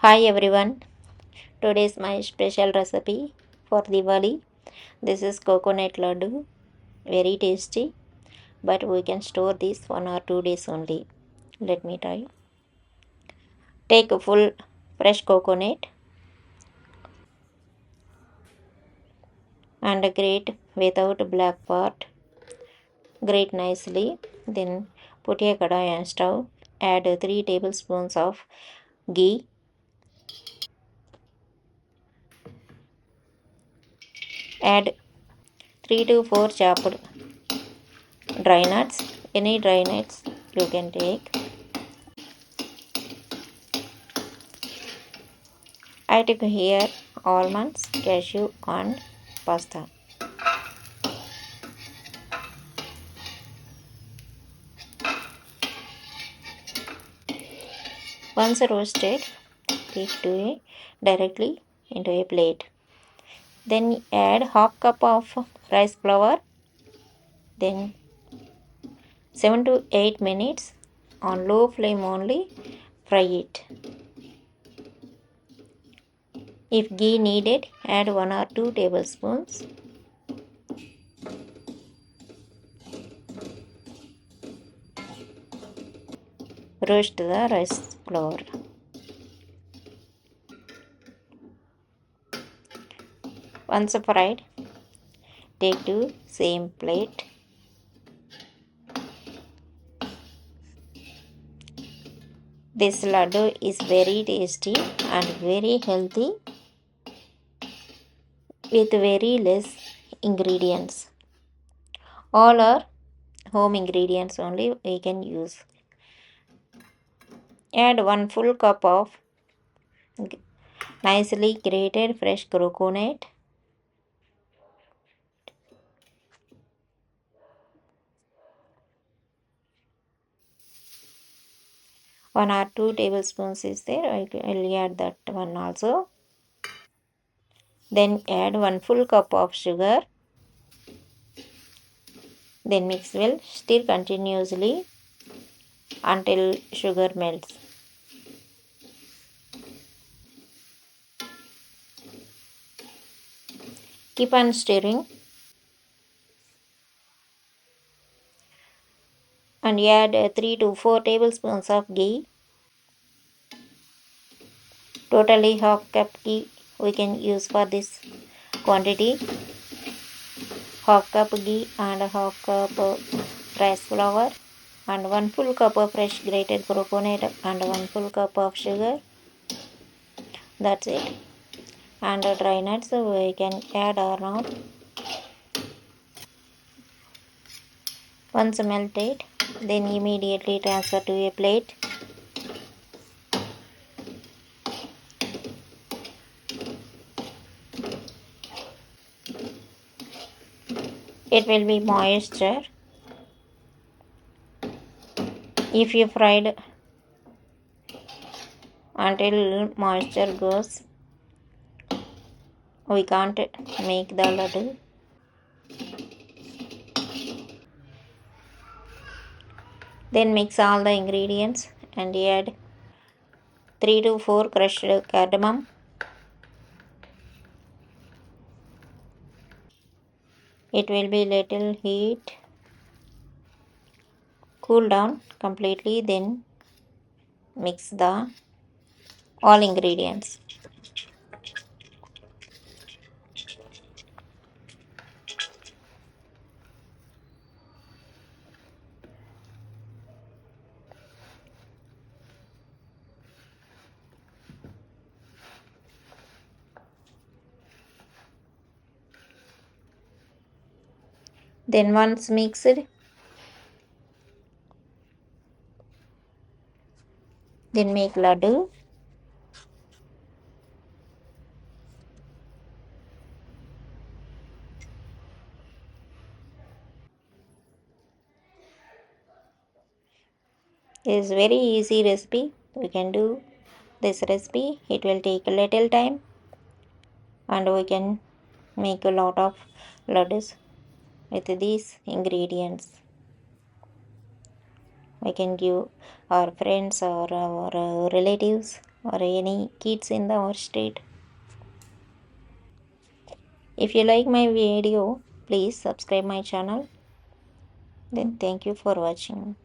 Hi everyone. Today is my special recipe for Diwali. This is coconut laddu. Very tasty, but we can store this 1 or 2 days only. Let me try. Take a full fresh coconut and grate without black part. Grate nicely. Then put a kadai on stove. Add 3 tablespoons of ghee. Add 3 to 4 chopped dry nuts. Any dry nuts you can take. I took here almonds, cashew, and pasta. Once roasted, take directly into a plate. Then add half cup of rice flour. Then 7 to 8 minutes on low flame only. Fry it. If ghee needed, add 1 or 2 tablespoons. Roast the rice flour. Once fried, take to same plate. This laddu is very tasty and very healthy with very less ingredients. All are home ingredients only we can use. Add 1 full cup of nicely grated fresh coconut. One or 2 tablespoons is there. I will add that one also. Then add 1 full cup of sugar. Then mix well. Stir continuously until sugar melts. Keep on stirring and add 3 to 4 tablespoons of ghee. Totally half cup ghee we can use for this quantity. Half cup ghee and half cup rice flour and 1 full cup of fresh grated coconut and 1 full cup of sugar. That's it. And dry nuts we can add or not. Once melted, then immediately transfer to a plate. It will be moisture. If you fried until moisture goes, we can't make the laddu. Then mix all the ingredients and add 3 to 4 crushed cardamom. It will be little heat. Cool down completely, then mix the all ingredients. Then once mixed, then make laddu. It is very easy recipe. We can do this recipe. It will take a little time and we can make a lot of laddus with these ingredients. We can give our friends or our relatives or any kids in our state. If you like my video, please subscribe my channel. Then thank you for watching.